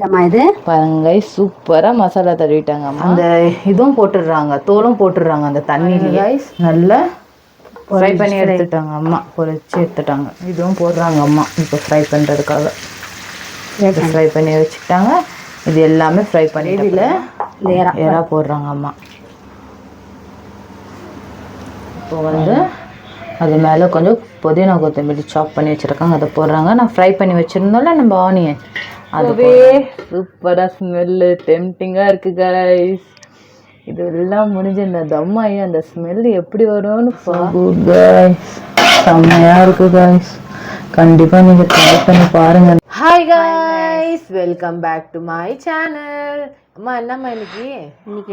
ஐட்டமா இது பாருங்க சூப்பராக மசாலா தடவிட்டாங்க. அந்த இதுவும் போட்டுடுறாங்க, தோலும் போட்டுடுறாங்க அந்த தண்ணியில். கைஸ் நல்லா ஃப்ரை பண்ணி எடுத்துட்டாங்க அம்மா, பொரிச்சு எடுத்துட்டாங்க. இதுவும் போடுறாங்க அம்மா இப்போ ஃப்ரை பண்ணுறதுக்காக. ஃப்ரை பண்ணி வச்சுக்கிட்டாங்க. இது எல்லாமே ஃப்ரை பண்ணி இதில் எறா போடுறாங்க அம்மா. இப்போ வந்து அது மேலே கொஞ்சம் புதினா கொத்தமல்லி சாப் பண்ணி வச்சுருக்காங்க, அதை போடுறாங்க. நான் ஃப்ரை பண்ணி வச்சுருந்தோம்ல நம்ம ஆனியன், அதுவே சூப்பராக ஸ்மெல்லு டெம்டிங்காக இருக்குது கைஸ். இது எல்லாம் முடிஞ்சு இந்த தம்மாயி அந்த ஸ்மெல் எப்படி வரும்னு குட் கைஸ், செம்மையாக இருக்குது கைஸ். கண்டிப்பாக நீங்கள் ட்ரை பண்ணி பாருங்கள். Hi guys, welcome back to my channel. அம்மா என்னம்மா இன்னைக்கு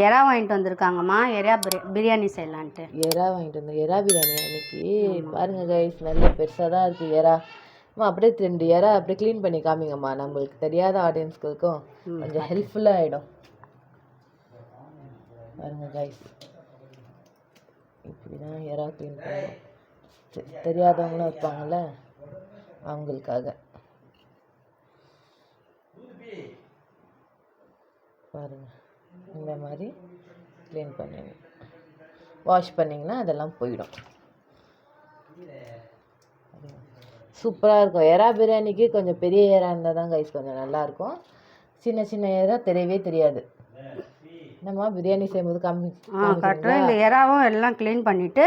எறா வாங்கிட்டு வந்திருக்காங்கம்மா. எறா பிரியாணி செய்யலான்ட்டு எறா வாங்கிட்டு வந்தோம். எறா பிரியாணி இன்னைக்கு பாருங்க கைஸ், நல்ல பெருசாக தான் இருக்குது எறா. அம்மா அப்படியே 2 எறா அப்படியே க்ளீன் பண்ணி காமிங்கம்மா, நம்மளுக்கு தெரியாத ஆடியன்ஸ்களுக்கும் கொஞ்சம் ஹெல்ப்ஃபுல்லாக ஆகிடும். பாருங்க கைஸ், இப்படி தான் எறா க்ளீன் பண்ணணும். தெரியாதவங்களும் இருப்பாங்கள்ல, அவங்களுக்காக. பாருங்க, இந்த மாதிரி க்ளீன் பண்ணிங்க, வாஷ் பண்ணிங்கன்னா அதெல்லாம் போயிடும். சூப்பராக இருக்கும். எறா பிரியாணிக்கு கொஞ்சம் பெரிய எறா இருந்தால் தான் கைஸ் கொஞ்சம் நல்லாயிருக்கும். சின்ன சின்ன எறா தெரியவே தெரியாது. நம்ம பிரியாணி செய்யும்போது காட்டுறேன். இந்த எறாவும் எல்லாம் க்ளீன் பண்ணிவிட்டு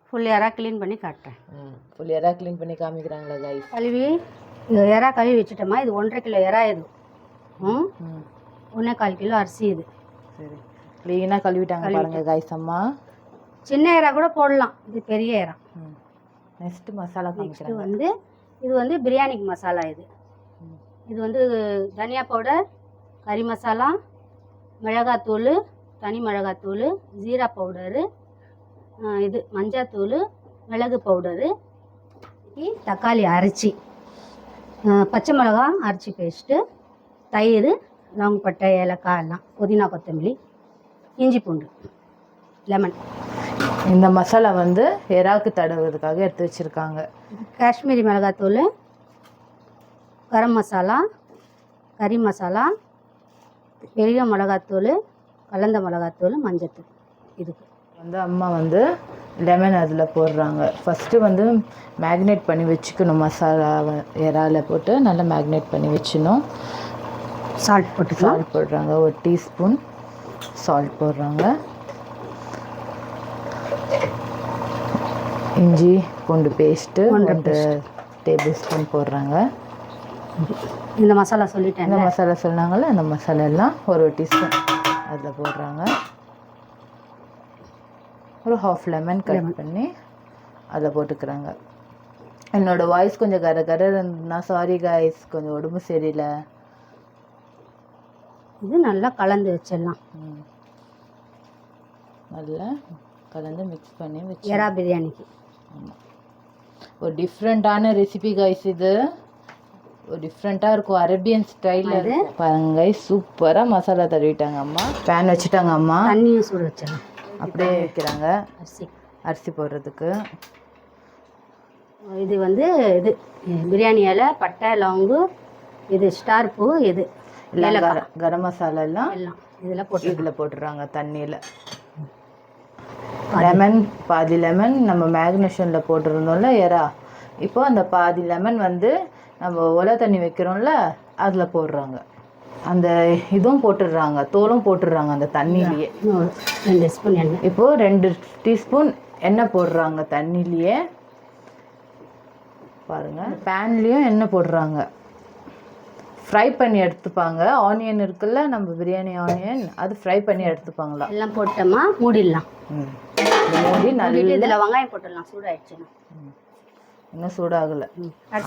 ஃபுல் எறா க்ளீன் பண்ணி காட்டுறேன். ஃபுல் எறா க்ளீன் பண்ணி காமிக்கிறாங்களா கைஸ்? கழுவி இந்த எறா கழுவி வச்சுட்டோமா. இது 1.5 கிலோ எறா. இது 1.25 கிலோ அரிசி. இது சரி, க்ளீனாக கழுவிட்டாங்க பாருங்க கைஸ் அம்மா. சின்ன எறா கூட போடலாம், இது பெரிய எறா. நெக்ஸ்ட்டு மசாலா காமிக்கிறாங்க. இது வந்து பிரியாணிக்கு மசாலா. இது வந்து தனியா பவுடர், கறி மசாலா, மிளகாத்தூள், தனி மிளகாத்தூள், ஜீரா பவுடரு, இது மஞ்சாத்தூள், மிளகு பவுடரு, தக்காளி அரைச்சி, பச்சை மிளகா அரைச்சி பேஸ்ட்டு, தயிர், லவங்கப்பட்டை, ஏலக்காய் எல்லாம், புதினா கொத்தமல்லி, இஞ்சி பூண்டு, லெமன். இந்த மசாலா வந்து எறாக்கு தடவுறதுக்காக எடுத்து வச்சுருக்காங்க. காஷ்மீரி மிளகாத்தூள், கரம் மசாலா, கறி மசாலா, பெரிய மிளகாத்தூள், கலந்த மிளகாத்தூள், மஞ்சத்தூள். இதுக்கு வந்து அம்மா வந்து லெமன் அதில் போடுறாங்க. ஃபஸ்ட்டு வந்து மேக்னேட் பண்ணி வச்சுக்கணும் மசாலாவை. எறாவில் போட்டு நல்லா மேக்னேட் பண்ணி வச்சுக்கணும். சால்ட் போடுறாங்க, 1 டீஸ்பூன் சால்ட் போடுறாங்க. இஞ்சி பூண்டு பேஸ்ட்டு 1 டேபிள் ஸ்பூன் போடுறாங்க. இந்த மசாலா சொல்லிட்டேன், இந்த மசாலா சொன்னாங்கள்ல, அந்த மசாலா எல்லாம் 1 டீஸ்பூன் அதில் போடுறாங்க. ஒரு 1/2 லெமன் கட் பண்ணி அதில் போட்டுக்கிறாங்க. என்னோடய வாய்ஸ் கொஞ்சம் கர இருந்ததுன்னா சாரி கைஸ், கொஞ்சம் உடம்பு சரியில்லை. இது நல்லா கலந்து வச்சிடலாம். நல்லா கலந்து மிக்ஸ் பண்ணி வச்சு எறா பிரியாணிக்கு. ஆமாம், ஒரு டிஃப்ரெண்ட்டான ரெசிபி கைஸ். இது ஒரு டிஃப்ரெண்ட்டாக இருக்கும், அரேபியன் ஸ்டைலில். பாருங்க கைஸ், சூப்பராக மசாலா தடவிட்டாங்க அம்மா. பேன் வச்சுட்டாங்க அம்மா, தண்ணியும் சூடு வச்சிடலாம். அப்படியே வைக்கிறாங்க அரிசி போடுறதுக்கு. இது வந்து இது பிரியாணி இலை, பட்டை, லவங்கு, இது ஸ்டார் பூ, இது கரம் மசாலா எல்லாம் இதில் போட்டுடுறாங்க தண்ணியில். லெமன், பாதி லெமன் நம்ம மேக்னேஷனில் போட்டுருந்தோம்ல எறா, இப்போ அந்த பாதி லெமன் வந்து நம்ம ஒலை தண்ணி வைக்கிறோம்ல அதில் போடுறாங்க. அந்த இதுவும் போட்டுடுறாங்க, தோலும் போட்டுடுறாங்க அந்த தண்ணியிலேயே. 2 ஸ்பூன் எண்ணெய். இப்போது 2 டீஸ்பூன் எண்ணெய் போடுறாங்க தண்ணியிலேயே. பாருங்கள், பேன்லேயும் எண்ணெய் போடுறாங்க. ஃப்ரை பண்ணி எடுத்துப்பாங்க. ஆனியன் இருக்குல்ல, நம்ம பிரியாணி ஆனியன், அது ஃப்ரை பண்ணி எடுத்துப்பாங்களா. எல்லாம் போட்டோமா மூடிடலாம். மூடி நல்லா இதில் வெங்காயம் போட்டுடலாம். சூடாகிடுச்சுன்னா இன்னும் சூடாகலை.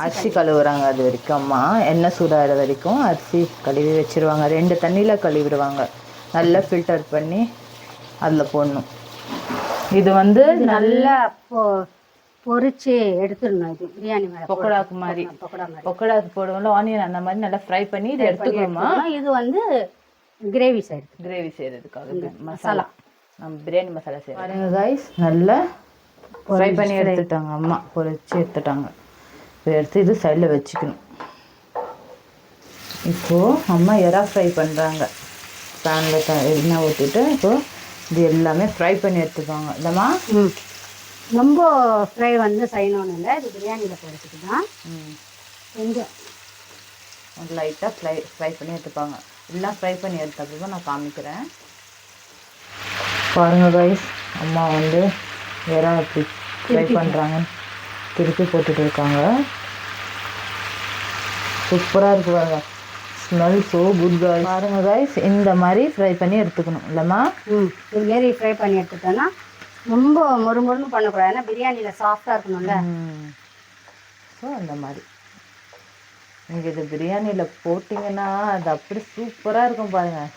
அரிசி கழுவுறாங்க அது வரைக்கும் அம்மா. எண்ணெய் சூடாகிற வரைக்கும் அரிசி கழுவி வச்சுருவாங்க. 2 தண்ணியில் கழுவிடுவாங்க, நல்லா ஃபில்டர் பண்ணி அதில் போடணும். இது வந்து நல்லா பொரிச்சு எடுத்துடணும். இது பிரியாணி மேலே பக்கோடாக்கு மாதிரி, பக்கோடாக்கு போடுவோம்ல ஆனியன், அந்த மாதிரி நல்லா ஃப்ரை பண்ணி இதை எடுத்துக்கணுமா. இது வந்து கிரேவி செய்கிறதுக்காக மசாலா, நம்ம பிரியாணி மசாலா செய்யறோம். பாருங்க கைஸ், நல்லா ஃப்ரை பண்ணி எடுத்துட்டாங்க அம்மா, பொரிச்சு எடுத்துட்டாங்க. இப்போ எடுத்து இது சைடில் வச்சுக்கணும். இப்போது அம்மா எறா ஃப்ரை பண்ணுறாங்க. பேனில் எண்ணெய் ஊற்றிட்டு இப்போது இது எல்லாமே ஃப்ரை பண்ணி எடுத்துப்பாங்க இல்லைம்மா? ரொம்ப ஃப்ரை வந்து செய்யணும்னு இல்லை, இது பிரியாணியில் போடுறதுக்கு தான். கொஞ்சம் லைட்டாக ஃப்ரை பண்ணி எடுத்துப்பாங்க. எல்லாம் ஃப்ரை பண்ணி எடுத்தப்போ நான் காமிக்கிறேன். பாருங்கள் கைஸ், அம்மா வந்து எறா எப்படி ஃப்ரை பண்ணுறாங்க, திருப்பி போட்டுட்டு இருக்காங்க. சூப்பராக இருக்குது பாருங்க, ஸ்மெல் ஸோ குட் கைஸ். பாருங்க கைஸ், இந்த மாதிரி ஃப்ரை பண்ணி எடுத்துக்கணும் இல்லைம்மா? இது மாரி ஃப்ரை பண்ணி எடுத்துட்டோன்னா ரொம்ப மொறுமொறுன்னு பண்ணக்கூடாது, ஏன்னா பிரியாணியில் சாஃப்டாக இருக்கணும்ல. ஸோ அந்த மாதிரி நீங்கள் இது பிரியாணியில் போட்டிங்கன்னா அது அப்படி சூப்பராக இருக்கும் பாருங்கள்.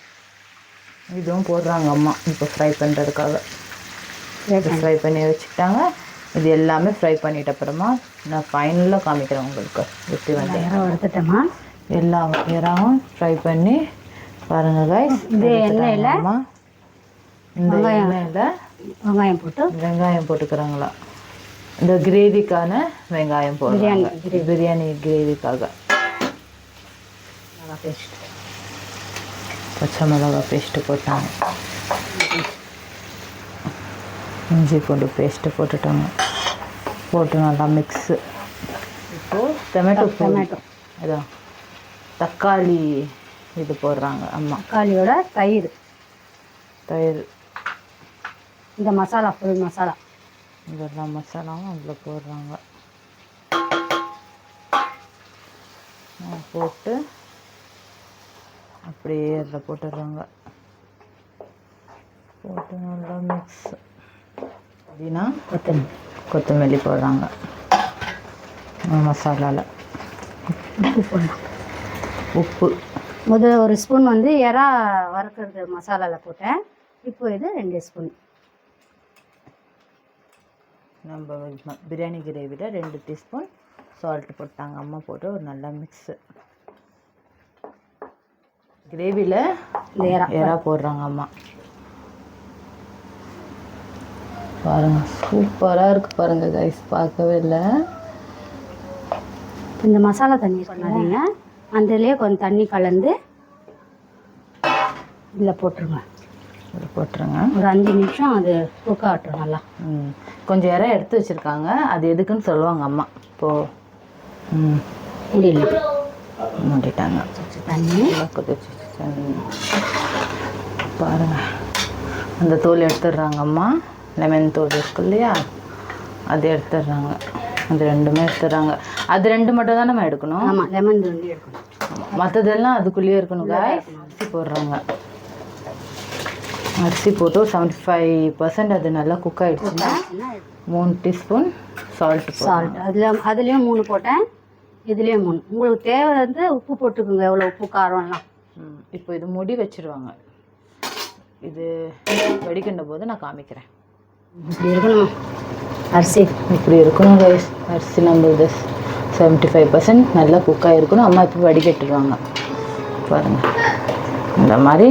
இதுவும் போடுறாங்க அம்மா இப்போ ஃப்ரை பண்ணுறதுக்காக. ஃப்ரை பண்ணி வச்சுக்கிட்டாங்க. இது எல்லாமே ஃப்ரை பண்ணிட்ட அப்புறமா நான் ஃபைனலாக காமிக்கிறேன் உங்களுக்கு எப்படி வந்து. எடுத்துட்டேம்மா, எல்லா எறாவும் ஃப்ரை பண்ணி பாருங்கள் கைஸ். இந்த எண்ணெயில் இந்த எண்ணெயில் வெங்காயம் போட்டுக்கிறாங்களா? இந்த கிரேவிக்கான வெங்காயம் போடுறாங்க, பிரியாணி கிரேவிக்காக. பச்சை மிளகா பேஸ்ட்டு போட்டாங்க, இஞ்சி பூண்டு பேஸ்ட்டு போட்டுட்டாங்க, போட்டு நல்லா மிக்ஸு. இப்போது டொமேட்டோ அதான் தக்காளி இது போடுறாங்க அம்மா. தக்காளியோட தயிர் இந்த மசாலா, ஃபுல் மசாலா, இதெல்லாம் மசாலாவும் அதில் போடுறாங்க. போட்டு அப்படியே அதில் போட்டுடுறாங்க. போட்டு நல்லா மிக்ஸ். அப்படின்னா கொத்தமல்லி போடுறாங்க மசாலாவில். உப்பு போடலாம். உப்பு முதல்ல ஒரு ஸ்பூன் வந்து எறா வறுக்கிறது மசாலாவில் போட்டேன். இப்போ இது 2 ஸ்பூன். நம்ம பிரியாணி கிரேவியில் 2 டீஸ்பூன் சால்ட் போட்டாங்க அம்மா. போட்டு ஒரு நல்லா மிக்ஸு. கிரேவியில் எறா போடுறாங்க அம்மா. பாருங்கள், சூப்பராக இருக்குது பாருங்கள் கைஸ், பார்க்கவே இல்லை. இந்த மசாலா தண்ணி பண்ணாதீங்க, அதுலேயே கொஞ்சம் தண்ணி கலந்து இதில் போட்டுருங்க. ஒரு 5 நிமிஷம் அது குக் ஆகட்டும் நல்லா. கொஞ்சம் எறா எடுத்து வச்சுருக்காங்க, அது எதுக்குன்னு சொல்லுவாங்க அம்மா. இப்போது மூடிட்டாங்க. தண்ணி கொதிச்சு பாருங்கள், அந்த தோல் எடுத்துடுறாங்க அம்மா. லெமன் தோல் இருக்கு இல்லையா, அது எடுத்துடுறாங்க. அது 2மே எடுத்துடுறாங்க. அது 2 மட்டும் தான் நம்ம எடுக்கணும். ஆமாம், லெமன் தோல் எடுக்கணும். மற்றதெல்லாம் அதுக்குள்ளேயே இருக்கணும். அரிசி போடுறாங்க. அரிசி போட்டு 75% அது நல்லா குக் ஆகிடுச்சுன்னா 3 டீஸ்பூன் சால்ட். அதுலேயும் 3 போட்டேன், இதுலேயும் 3. உங்களுக்கு தேவை வந்து உப்பு போட்டுக்கோங்க, எவ்வளோ உப்பு காரம்லாம். இப்போ இது மூடி வச்சுருவாங்க. இது வெடிக்கின்ற போது நான் காமிக்கிறேன். இப்படி இருக்கணும் அரிசி, இப்படி இருக்கணும் கைஸ். அரிசி நம்ம இது 75% நல்லா குக் ஆகிருக்கணும். அம்மா இப்போ வடிகட்டுருவாங்க பாருங்கள். இந்த மாதிரி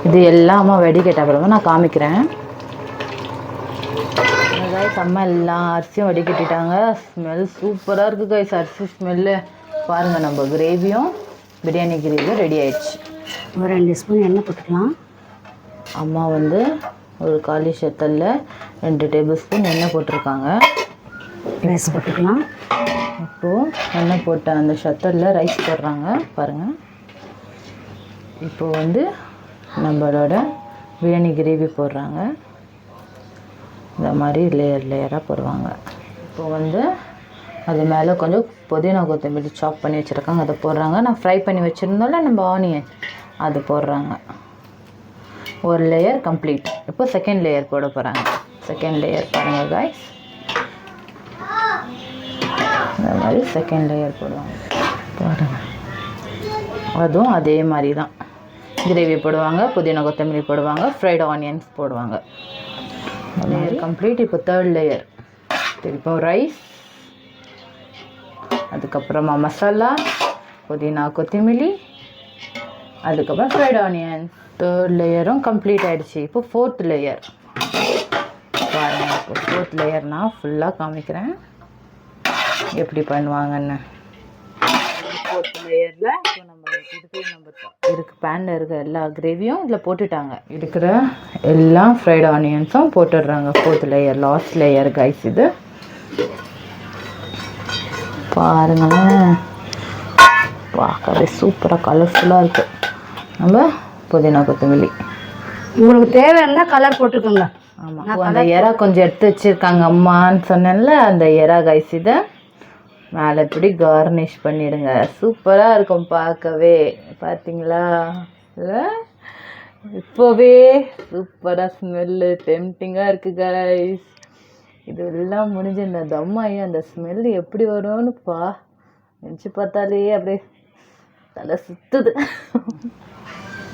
இது எல்லாம் அம்மா வடிகட்ட அப்புறமா நான் காமிக்கிறேன். கைஸ், அம்மா எல்லாம் அரிசியும் வடிகட்டிட்டாங்க. ஸ்மெல் சூப்பராக இருக்குது கைஸ், அரிசி ஸ்மெல்லு பாருங்கள். நம்ம கிரேவியும் பிரியாணி கிரேவியும் ரெடி ஆயிடுச்சு. ஒரு 2 ஸ்பூன் எண்ணெய் போட்டுக்கலாம். அம்மா வந்து ஒரு காலி ஷத்தலில் 2 டேபிள் ஸ்பூன் எண்ணெய் போட்டிருக்காங்க. ரைஸ் போட்டுக்கலாம். இப்போது எண்ணெய் போட்ட அந்த ஷத்தலில் ரைஸ் போடுறாங்க பாருங்கள். இப்போது வந்து நம்மளோட பிரியாணி கிரேவி போடுறாங்க. இந்த மாதிரி லேயராக போடுவாங்க. இப்போ வந்து அது மேலே கொஞ்சம் புதினா கொத்தமல்லி சாப் பண்ணி வச்சுருக்காங்க, அதை போடுறாங்க. நான் ஃப்ரை பண்ணி வச்சுருந்தோம்ல நம்ம ஆனியன், அது போடுறாங்க. ஒரு லேயர் கம்ப்ளீட். இப்போ செகண்ட் லேயர் போட போகிறாங்க. செகண்ட் லேயர் பாருங்கள் கைஸ், இந்த மாதிரி செகண்ட் லேயர் போடுவாங்க பாருங்கள். அதுவும் அதே மாதிரி தான், கிரேவி போடுவாங்க, புதினா கொத்தமல்லி போடுவாங்க, ஃப்ரைட் ஆனியன்ஸ் போடுவாங்க. Layer complete. இப்போ தேர்ட் லேயர். இப்போ ரைஸ், அதுக்கப்புறமா மசாலா, புதினா கொத்தமல்லி, அதுக்கப்புறம் ஃப்ரைட் ஆனியன். தேர்ட் லேயரும் கம்ப்ளீட் ஆகிடுச்சு. இப்போ ஃபோர்த் லேயர் பாருங்கள். இப்போ ஃபோர்த் லேயர் நான் ஃபுல்லாக காமிக்கிறேன் எப்படி பண்ணுவாங்கன்னு. ஃபோர்த் லேயரில் இப்போ நம்ம இதுக்கு பேனில் இருக்க எல்லா கிரேவியும் இதில் போட்டுட்டாங்க. இருக்கிற எல்லா ஃப்ரைட் ஆனியன்ஸும் போட்டுடுறாங்க. 4th layer, last layer guys. இது பாருங்களேன், பார்க்கவே சூப்பராக கலர்ஃபுல்லாக இருக்குது. நம்ம புதினா கொத்தமல்லி உங்களுக்கு தேவையான கலர் போட்டுக்கோங்க. ஆமாம், அந்த எறா கொஞ்சம் எடுத்து வச்சுருக்காங்க அம்மான்னு சொன்னேன்ல, அந்த எறா கைஸ். இதை மேலே இப்படி கார்னிஷ் பண்ணிடுங்க. சூப்பராக இருக்கும் பார்க்கவே. பார்த்தீங்களா, இப்போவே சூப்பராக ஸ்மெல்லு டெம்டிங்காக இருக்குது கைஸ். இது எல்லாம் முடிஞ்சு இந்த தம்மாயி அந்த ஸ்மெல்லு எப்படி வரும்னு நினச்சி பார்த்தாலே அப்படியே தலை சுற்றுது.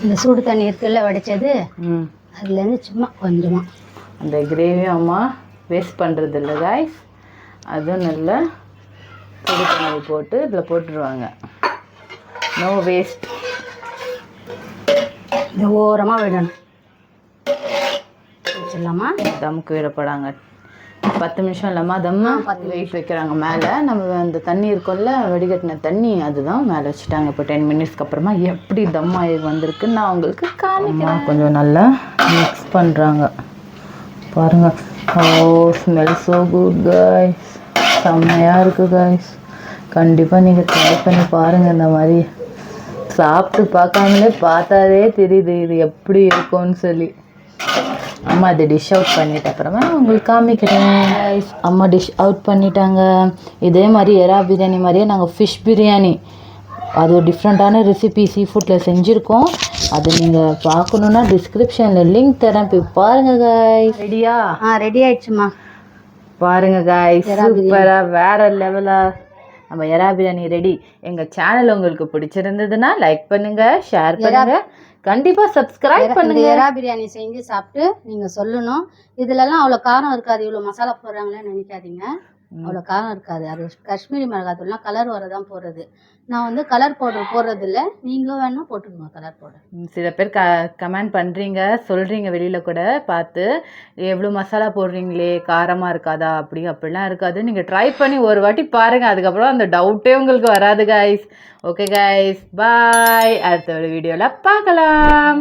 இந்த சூடு தண்ணி இருக்குல்ல வடித்தது, அதுலேருந்து சும்மா கொஞ்சமாக அந்த கிரேவியும் அம்மா வேஸ்ட் பண்ணுறது இல்லை கைஸ். அதுவும் நல்லா சுடு தண்ணி போட்டு இதில் போட்டுருவாங்க. No waste. இந்த ஓரமாக விடணும். வச்சிடலாமா? தம்முக்கு விடப்படாங்க. 10 நிமிஷம் இல்லாமல் தம்மா வெயிட் வைக்கிறாங்க மேலே. நம்ம அந்த தண்ணி இருக்கும்ல, வடிகட்டின தண்ணி, அதுதான் மேலே வச்சுட்டாங்க. இப்போ 10 மினிட்ஸ்க்கு அப்புறமா எப்படி தம் ஆகி வந்திருக்குன்னு நான் உங்களுக்கு காமிக்கிறேன். கொஞ்சம் நல்லா மிக்ஸ் பண்ணுறாங்க பாருங்கள். Smell so good guys. செம்மையாக இருக்குது கைஸ். கண்டிப்பாக நீங்கள் ட்ரை பண்ணி பாருங்கள். இந்த மாதிரி சாப்பிட்டு பார்க்காமலே பார்த்தாலே தெரியுது இது எப்படி இருக்கும்னு சொல்லி. அம்மா அதை டிஷ் அவுட் பண்ணிட்ட அப்புறமா உங்களுக்கு காமிக்கிறேன். அம்மா டிஷ் அவுட் பண்ணிட்டாங்க. இதே மாதிரி எறா பிரியாணி மாதிரியே நாங்கள் ஃபிஷ் பிரியாணி, அது ஒரு டிஃப்ரெண்ட்டான ரெசிபி சீ ஃபுட்டில் செஞ்சுருக்கோம். அது நீங்கள் பார்க்கணுன்னா டிஸ்கிரிப்ஷனில் லிங்க் தரேன், போய் பாருங்கள் கைஸ். ரெடியா? ரெடி ஆயிடுச்சுமா. பாருங்கள் கைஸ், சூப்பராக வேறு லெவலாக நம்ம எறா பிரியாணி ரெடி. எங்கள் சேனல் உங்களுக்கு பிடிச்சிருந்ததுன்னா லைக் பண்ணுங்கள், ஷேர் பண்ணுங்கள், கண்டிப்பாக சப்ஸ்கிரைப் பண்ணுங்க. எறா பிரியாணி செஞ்சு சாப்பிட்டு நீங்கள் சொல்லணும். இதுலலாம் அவ்வளோ காரம் இருக்காது, இவ்வளோ மசாலா போடுறாங்களேன்னு நினைக்காதீங்க. அவ்வளோ காரம் இருக்காது. அது காஷ்மீரி மிளகாத்தூள்லாம் கலர் வரதான் போடுறது. நான் வந்து கலர் பவுடர் போடுறதில்ல, நீங்களும் வேணா போட்டுக்கோங்க கலர் பவுடர். சில பேர் கமெண்ட் பண்ணுறீங்க, சொல்கிறீங்க வெளியில் கூட பார்த்து, எவ்வளோ மசாலா போடுறீங்களே காரமாக இருக்காதா? அப்படிலாம் இருக்காது. நீங்கள் ட்ரை பண்ணி ஒரு வாட்டி பாருங்கள், அதுக்கப்புறம் அந்த டவுட்டே உங்களுக்கு வராது கைஸ். ஓகே கைஸ், பாய். அடுத்த ஒரு வீடியோவில் பார்க்கலாம்.